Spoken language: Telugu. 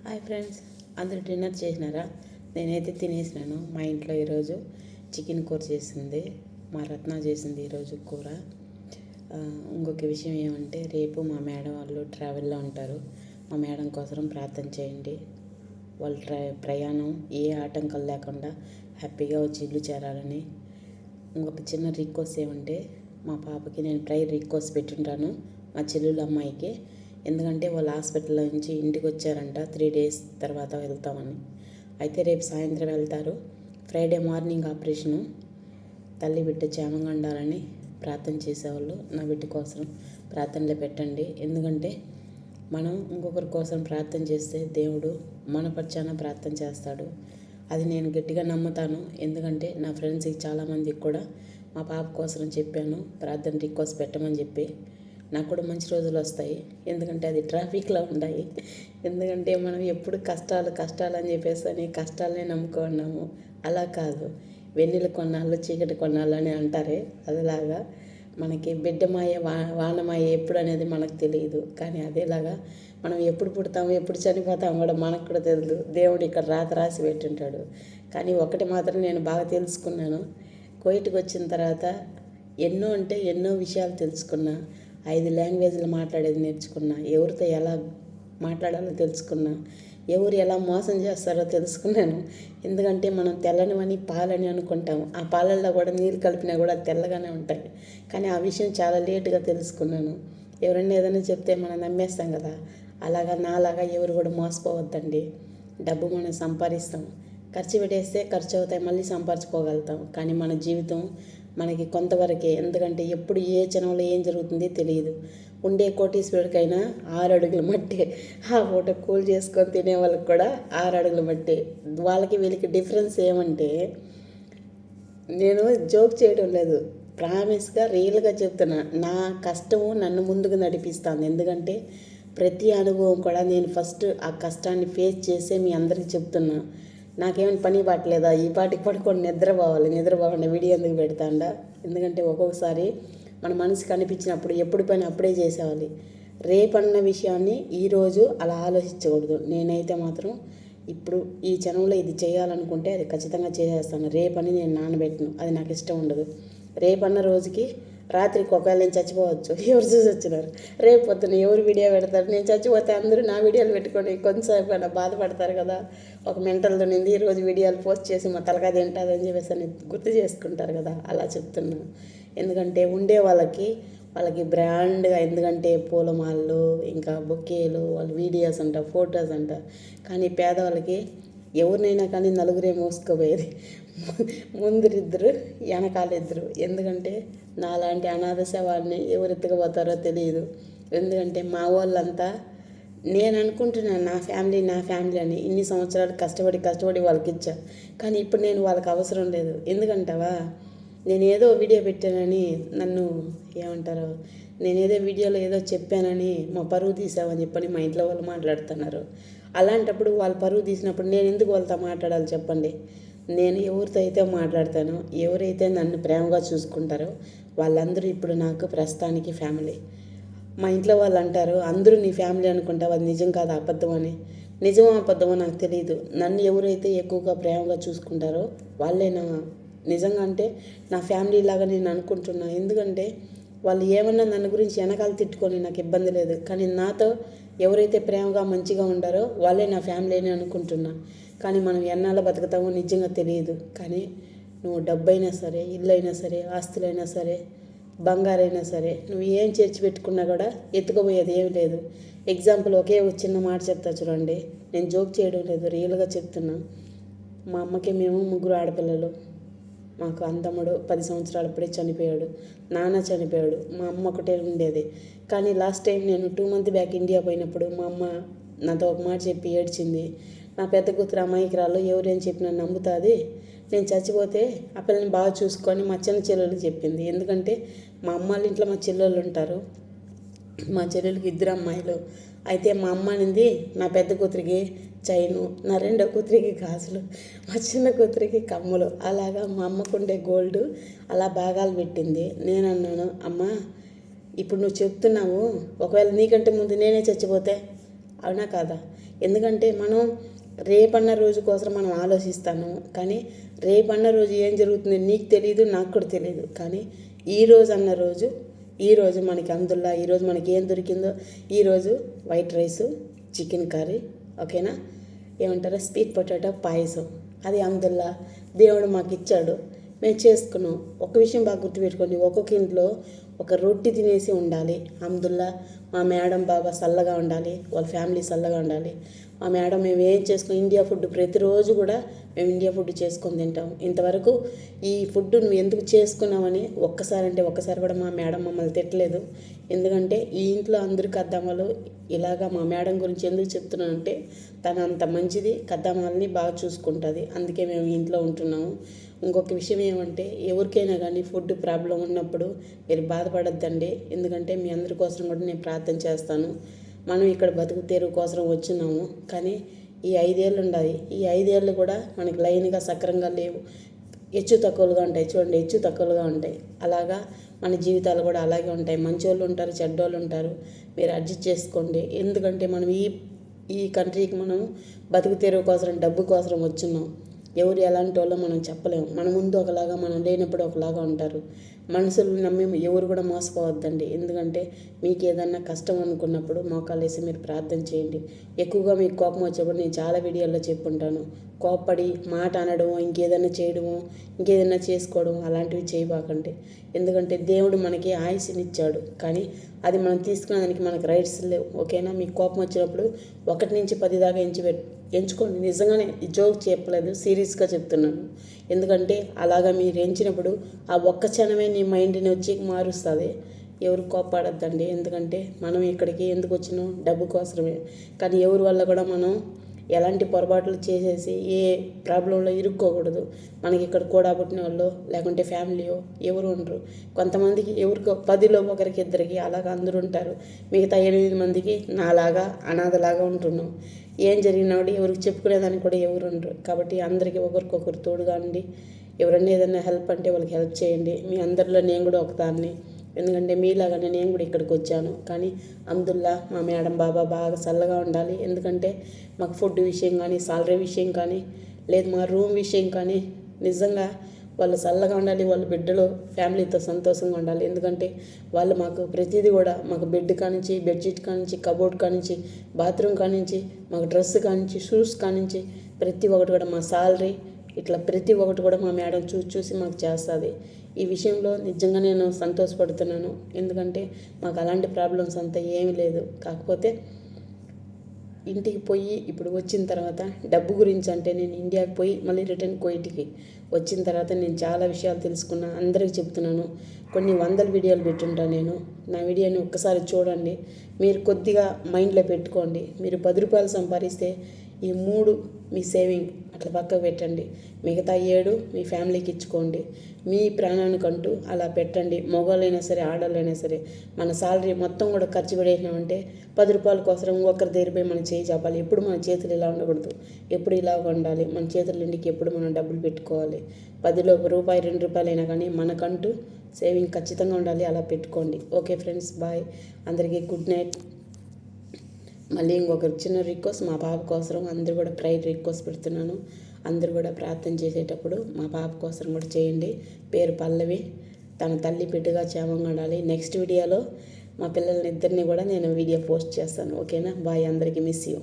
హాయ్ ఫ్రెండ్స్, అందరూ డిన్నర్ చేసినారా? నేనైతే తినేసినాను. మా ఇంట్లో ఈరోజు చికెన్ కూర చేసింది, మా రత్న చేసింది ఈరోజు కూర. ఇంకొక విషయం ఏమంటే, రేపు మా మేడం వాళ్ళు ట్రావెల్లో ఉంటారు. మా మేడం కోసం ప్రార్థన చేయండి. వాళ్ళ ప్రయాణం ఏ ఆటంకాలు లేకుండా హ్యాపీగా వచ్చి ఇల్లు చేరాలని. ఇంకొక చిన్న రిక్వెస్ట్ ఏమంటే, మా పాపకి నేను ప్రేయర్ రిక్వెస్ట్ పెట్టుంటాను, మా చెల్లెళ్ళ అమ్మాయికి. ఎందుకంటే వాళ్ళు హాస్పిటల్ నుంచి ఇంటికి వచ్చారంట, 3 days తర్వాత వెళ్తామని. అయితే రేపు సాయంత్రం వెళ్తారు. Friday morning operation. తల్లి బిడ్డ క్షేమంగా ఉండాలని ప్రార్థన చేసేవాళ్ళు నా బిడ్డ కోసం ప్రార్థనలో పెట్టండి. ఎందుకంటే మనం ఇంకొకరి కోసం ప్రార్థన చేస్తే దేవుడు మన పక్షాన ప్రార్థన చేస్తాడు. అది నేను గట్టిగా నమ్ముతాను. ఎందుకంటే నా ఫ్రెండ్స్కి చాలామందికి కూడా మా పాప కోసం చెప్పాను, ప్రార్థన రిక్వెస్ట్ పెట్టమని చెప్పి. నాకు కూడా మంచి రోజులు వస్తాయి. ఎందుకంటే అది ట్రాఫిక్లో ఉన్నాయి. ఎందుకంటే మనం ఎప్పుడు కష్టాలు అని చెప్పేసి అని కష్టాలనే నమ్ముకున్నాము. అలా కాదు, వెన్నెల కొన్నాళ్ళు చీకటి కొన్నాళ్ళు అని అంటారే, అదేలాగా మనకి బిడ్డమాయే వానమాయే ఎప్పుడు అనేది మనకు తెలియదు. కానీ అదేలాగా మనం ఎప్పుడు పుడతాము ఎప్పుడు చనిపోతాము కూడా మనకు కూడా తెలియదు. దేవుడు ఇక్కడ రాసి పెట్టుంటాడు. కానీ ఒకటి మాత్రం నేను బాగా తెలుసుకున్నాను. కోయిట్కి వచ్చిన తర్వాత ఎన్నో విషయాలు తెలుసుకున్నా. 5 లాంగ్వేజ్లు మాట్లాడేది నేర్చుకున్నా. ఎవరితో ఎలా మాట్లాడాలో తెలుసుకున్నా. ఎవరు ఎలా మోసం చేస్తారో తెలుసుకున్నాను. ఎందుకంటే మనం తెల్లనివని పాలని అనుకుంటాము. ఆ పాలల్లో కూడా నీళ్ళు కలిపినా కూడా తెల్లగానే ఉంటాయి. కానీ ఆ విషయం చాలా లేటుగా తెలుసుకున్నాను. ఎవరైనా ఏదైనా చెప్తే మనం నమ్మేస్తాం కదా. అలాగా నాలాగా ఎవరు కూడా మోసపోవద్దండి. డబ్బు మనం సంపాదిస్తాం, ఖర్చు పెట్టేస్తే ఖర్చు అవుతాయి, మళ్ళీ సంపాదించుకోగలుగుతాం. కానీ మన జీవితం మనకి కొంతవరకే. ఎందుకంటే ఎప్పుడు ఏ క్షణంలో ఏం జరుగుతుందో తెలియదు. ఉండే కోటీశ్వరుడికైనా 6 అడుగుల మట్టి. ఆ పూట కూల్ చేసుకొని తినే వాళ్ళకి కూడా 6 అడుగుల మట్టి. వాళ్ళకి వీళ్ళకి డిఫరెన్స్ ఏమంటే, నేను జోక్ చేయడం లేదు, ప్రామిస్గా రియల్గా చెప్తున్నా. నా కష్టము నన్ను ముందుకు నడిపిస్తాను. ఎందుకంటే ప్రతి అనుభవం కూడా నేను ఫస్ట్ ఆ కష్టాన్ని ఫేస్ చేసే మీ అందరికీ చెప్తున్నా. నాకేమైనా పని పట్టలేదా? ఈ పాటికి పడుకొని నిద్రపోకుండా వీడియో ఎందుకు పెడతాండా? ఎందుకంటే ఒక్కొక్కసారి మన మనసుకి అనిపించినప్పుడు ఎప్పుడు పని అప్పుడే చేసేవాలి. రేపన్న విషయాన్ని ఈరోజు అలా ఆలోచించకూడదు. నేనైతే మాత్రం ఇప్పుడు ఈ క్షణంలో ఇది చేయాలనుకుంటే అది ఖచ్చితంగా చేసేస్తాను. రేపని నేను నానబెట్టను, అది నాకు ఇష్టం ఉండదు. రేపన్న రోజుకి రాత్రికి ఒకవేళ నేను చచ్చిపోవచ్చు, ఎవరు చూసి వచ్చినారు. రేపు పొద్దున ఎవరు వీడియో పెడతారు? నేను చచ్చిపోతే అందరూ నా వీడియోలు పెట్టుకొని కొంచెంసేపు అయినా బాధపడతారు కదా. ఒక మెంటల్తో నింది ఈరోజు వీడియోలు పోస్ట్ చేసి మా తలకాయ తింటుంది అని చెప్పేసి అని గుర్తు చేసుకుంటారు కదా. అలా చెప్తున్నాను. ఎందుకంటే ఉండే వాళ్ళకి బ్రాండ్గా, ఎందుకంటే పూలమాలలు, ఇంకా బొకేలు, వాళ్ళ వీడియోస్ అంట, ఫొటోస్ అంట. కానీ పేదవాళ్ళకి ఎవరినైనా కానీ నలుగురే మోసుకుపోయేది, ముందరిద్దరు వెనకాలిద్దరు. ఎందుకంటే నాలాంటి అనాథ శవాన్ని ఎవరు ఎత్తుకుపోతారో తెలియదు. ఎందుకంటే మా వాళ్ళంతా, నేను అనుకుంటున్నాను నా ఫ్యామిలీ అని. ఇన్ని సంవత్సరాలు కష్టపడి వాళ్ళకి ఇచ్చా. కానీ ఇప్పుడు నేను వాళ్ళకి అవసరం లేదు. ఎందుకంటావా, నేను ఏదో వీడియో పెట్టానని నన్ను ఏమంటారో, నేనేదో వీడియోలో ఏదో చెప్పానని మా పరువు తీసావని చెప్పని మా ఇంట్లో వాళ్ళు మాట్లాడుతున్నారు. అలాంటప్పుడు వాళ్ళు పరువు తీసినప్పుడు నేను ఎందుకు వాళ్ళతో మాట్లాడాలి చెప్పండి? నేను ఎవరితో అయితే మాట్లాడతానో, ఎవరైతే నన్ను ప్రేమగా చూసుకుంటారో వాళ్ళందరూ ఇప్పుడు నాకు ప్రస్తుతానికి ఫ్యామిలీ. మా ఇంట్లో వాళ్ళు అంటారు, అందరూ నీ ఫ్యామిలీ అనుకుంటావు, అది నిజం కాదు, అబద్ధం అని. నిజమో అబద్ధమో నాకు తెలియదు. నన్ను ఎవరైతే ఎక్కువగా ప్రేమగా చూసుకుంటారో వాళ్ళే నిజంగా అంటే నా ఫ్యామిలీ లాగా నేను అనుకుంటున్నా. ఎందుకంటే వాళ్ళు ఏమన్నా నన్ను గురించి వెనకాల తిట్టుకొని నాకు ఇబ్బంది లేదు. కానీ నాతో ఎవరైతే ప్రేమగా మంచిగా ఉండారో వాళ్ళే నా ఫ్యామిలీ అని అనుకుంటున్నా. కానీ మనం ఎన్నాళ్ళు బతుకుతామో నిజంగా తెలియదు. కానీ నువ్వు డబ్బైనా సరే, ఇల్లు అయినా సరే, ఆస్తులైనా సరే, బంగారైనా సరే, నువ్వు ఏం చేర్చి పెట్టుకున్నా కూడా ఎత్తుకుపోయేది ఏమి లేదు. ఎగ్జాంపుల్ ఒకే ఒక చిన్న మాట చెప్తా చూడండి. నేను జోక్ చేయడం లేదు, రియల్గా చెప్తున్నా. మా అమ్మకి మేము 3 ఆడపిల్లలు. మాకు తమ్ముడు 10 సంవత్సరాలు అప్పుడే చనిపోయాడు, నాన్న చనిపోయాడు, మా అమ్మ ఒకటే ఉండేది. కానీ లాస్ట్ టైం నేను 2 months బ్యాక్ ఇండియా పోయినప్పుడు మా అమ్మ నాతో ఒక మాట చెప్పి ఏడ్చింది. నా పెద్ద కూతురు అమాయకురాలు, ఎవరేం చెప్పినా నమ్ముతుంది, నేను చచ్చిపోతే ఆ పిల్లని బాగా చూసుకొని మా చిన్న చెల్లెళ్ళకి చెప్పింది. ఎందుకంటే మా అమ్మ వాళ్ళ ఇంట్లో మా చెల్లెళ్ళు ఉంటారు, మా చెల్లెలకి 2 అమ్మాయిలు. అయితే మా అమ్మ అనేది నా పెద్ద కూతురికి చైను, నా రెండో కూతురికి గాజులు, మా చిన్న కూతురికి కమ్ములు. అలాగా మా అమ్మకుండే గోల్డ్ అలా భాగాలు పెట్టింది. నేను అన్నాను, అమ్మ ఇప్పుడు నువ్వు చెప్తున్నావు, ఒకవేళ నీకంటే ముందు నేనే చచ్చిపోతే అవునా కాదా? ఎందుకంటే మనం రేపన్న రోజు కోసం మనం ఆలోచిస్తాను, కానీ రేపన్న రోజు ఏం జరుగుతుంది నీకు తెలియదు, నాకు కూడా తెలియదు. కానీ ఈరోజు అన్న రోజు, ఈరోజు మనకి అందుల్లా ఈరోజు మనకి ఏం దొరికిందో, ఈరోజు వైట్ రైసు, చికెన్ కర్రీ, ఓకేనా, ఏమంటారు స్వీట్ పొటాటో పాయసం, అది అందుల్లా దేవుడు మాకు ఇచ్చాడు, మేము చేసుకున్నాం. ఒక విషయం బాగా గుర్తుపెట్టుకోండి, ఒక్కొక్క ఇంట్లో ఒక రొట్టి తినేసి ఉండాలి. అమ్దుల్లా మా మేడం బాబా చల్లగా ఉండాలి, వాళ్ళ ఫ్యామిలీ చల్లగా ఉండాలి. మా మేడం మేము ఏం చేసుకుని ఇండియా ఫుడ్ ప్రతిరోజు కూడా మేము ఇండియా ఫుడ్ చేసుకొని తింటాం. ఇంతవరకు ఈ ఫుడ్ నువ్వు ఎందుకు చేసుకున్నామని ఒక్కసారి కూడా మా మేడం మమ్మల్ని తిట్టలేదు. ఎందుకంటే ఈ ఇంట్లో అందరూ కద్దమ్మలు ఇలాగా మా మేడం గురించి ఎందుకు చెప్తున్నానంటే తను అంత మంచిది, కద్దమ్మల్ని బాగా చూసుకుంటుంది, అందుకే మేము ఇంట్లో ఉంటున్నాము. ఇంకొక విషయం ఏమంటే ఎవరికైనా కానీ ఫుడ్ ప్రాబ్లం ఉన్నప్పుడు మీరు బాధపడద్దండి, ఎందుకంటే మీ అందరి కోసం కూడా నేను ప్రార్థన చేస్తాను. మనం ఇక్కడ బతుకు తెరువు కోసం వచ్చినాము, కానీ ఈ 5 ఏళ్ళు ఉండాలి. ఈ 5 ఏళ్ళు కూడా మనకి లైన్గా సక్రంగా లేవు, హెచ్చు తక్కువలుగా ఉంటాయి. చూడండి, హెచ్చు తక్కువలుగా ఉంటాయి. అలాగా మన జీవితాలు కూడా అలాగే ఉంటాయి. మంచోళ్ళు ఉంటారు, చెడ్డోళ్ళు ఉంటారు. మీరు అడ్జస్ట్ చేసుకోండి. ఎందుకంటే మనం ఈ కంట్రీకి మనం బతుకు తెరువు కోసం, డబ్బు కోసం వచ్చున్నాం. ఎవరు ఎలాంటి వాళ్ళో మనం చెప్పలేము. మన ముందు ఒకలాగా, మనం లేనప్పుడు ఒకలాగా ఉంటారు. మనుషులు నమ్మి ఎవరు కూడా మోసపోవద్దండి. ఎందుకంటే మీకు ఏదన్నా కష్టం అనుకున్నప్పుడు మోకాలు వేసి మీరు ప్రార్థన చేయండి. ఎక్కువగా మీకు కోపం వచ్చేప్పుడు నేను చాలా వీడియోల్లో చెప్పుంటాను, కోప్పడి మాట అనడము, ఇంకేదైనా చేయడము, ఇంకేదైనా చేసుకోవడం అలాంటివి చేయబాకండి. ఎందుకంటే దేవుడు మనకి ఆయుష్నిచ్చాడు, కానీ అది మనం తీసుకునే దానికి మనకు రైట్స్ లేవు, ఓకేనా. మీకు కోపం వచ్చినప్పుడు 1 నుంచి 10 దాకా ఎంచుకోండి. నిజంగానే ఈ జోక్ చెప్పలేదు, సీరియస్గా చెప్తున్నాను. ఎందుకంటే అలాగా మీరు ఎంచినప్పుడు ఆ ఒక్క క్షణమే నీ మైండ్ని వచ్చి మారుస్తుంది. ఎవరు కోప్పడద్దండి, ఎందుకంటే మనం ఇక్కడికి ఎందుకు వచ్చినాం డబ్బు కోసమే. కానీ ఎవరి వల్ల కూడా మనం ఎలాంటి పొరపాట్లు చేసేసి ఏ ప్రాబ్లంలో ఇరుక్కోకూడదు. మనకి ఇక్కడ కూడా పుట్టిన వాళ్ళు లేకుంటే ఫ్యామిలీయో ఎవరు ఉండరు. కొంతమందికి ఎవరికో 10లో ఒకరికి ఇద్దరికి అలాగా అందరూ ఉంటారు. మిగతా 8 మందికి నాలాగా అనాథలాగా ఉంటున్నాం. ఏం జరిగినాడు ఎవరికి చెప్పుకునేదానికి కూడా ఎవరు ఉండరు. కాబట్టి అందరికీ ఒకరికొకరు తోడుగా ఉండి ఎవరన్నా ఏదైనా హెల్ప్ అంటే వాళ్ళకి హెల్ప్ చేయండి. మీ అందరిలో నేను కూడా ఒకదాన్ని, ఎందుకంటే మీలాగానే నేను కూడా ఇక్కడికి వచ్చాను. కానీ అందుల్లా మా మేడం బాబా బాగా చల్లగా ఉండాలి. ఎందుకంటే మాకు ఫుడ్ విషయం కానీ, సాలరీ విషయం కానీ, లేదు మా రూమ్ విషయం కానీ నిజంగా వాళ్ళు చల్లగా ఉండాలి. వాళ్ళ బిడ్డలు ఫ్యామిలీతో సంతోషంగా ఉండాలి. ఎందుకంటే వాళ్ళు మాకు ప్రతిదీ కూడా, మాకు బెడ్ కానించి, బెడ్షీట్ కానించి, కబోర్డ్ కానించి, బాత్రూమ్ కానించి, మాకు డ్రెస్ కానించి, షూస్ కానించి ప్రతి ఒక్కటి కూడా, మా సాలరీ ఇట్లా ప్రతి ఒక్కటి కూడా మా మేడం చూసి మాకు చేస్తుంది. ఈ విషయంలో నిజంగా నేను సంతోషపడుతున్నాను. ఎందుకంటే మాకు అలాంటి ప్రాబ్లమ్స్ అంతా ఏమీ లేదు. కాకపోతే ఇంటికి పోయి ఇప్పుడు వచ్చిన తర్వాత డబ్బు గురించి అంటే నేను ఇండియాకి పోయి మళ్ళీ రిటర్న్ కువైట్కి వచ్చిన తర్వాత నేను చాలా విషయాలు తెలుసుకున్నా. అందరికీ చెప్తున్నాను. కొన్ని 100 వీడియోలు పెట్టుంటాను నేను. నా వీడియోని ఒక్కసారి చూడండి. మీరు కొద్దిగా మైండ్లో పెట్టుకోండి. మీరు 10 రూపాయలు సంపాదిస్తే ఈ 3 మీ సేవింగ్ అట్లా పక్కకు పెట్టండి. మిగతా 7 మీ ఫ్యామిలీకి ఇచ్చుకోండి. మీ ప్రాణానికంటూ అలా పెట్టండి. మగవాళ్ళైనా సరే, ఆడవాళ్ళైనా సరే, మన సాలరీ మొత్తం కూడా ఖర్చు పెట్టేసినామంటే 10 రూపాయల కోసం ఒకరి దగ్గరపై మనం చేయి చాపాలి. ఎప్పుడు మన చేతులు ఇలా ఉండకూడదు, ఎప్పుడు ఇలా ఉండాలి. మన చేతుల ఇంటికి ఎప్పుడు మనం డబ్బులు పెట్టుకోవాలి. 10లో ₹1, ₹2 అయినా కానీ మనకంటూ సేవింగ్ ఖచ్చితంగా ఉండాలి. అలా పెట్టుకోండి. Okay friends, bye. అందరికీ గుడ్ నైట్. మళ్ళీ ఇంకొక చిన్న రిక్వెస్ట్, మా పాప కోసం అందరూ కూడా ప్రైర్ రిక్వెస్ట్ పెడుతున్నాను. అందరూ కూడా ప్రార్థన చేసేటప్పుడు మా పాప కోసం కూడా చేయండి. పేరు పల్లవి. తన తల్లి బిడ్డగా క్షేమంగా ఉండాలి. నెక్స్ట్ వీడియోలో మా పిల్లల్ని ఇద్దరిని కూడా నేను వీడియో పోస్ట్ చేస్తాను. ఓకేనా, బాయ్. అందరికీ మిస్ యూ.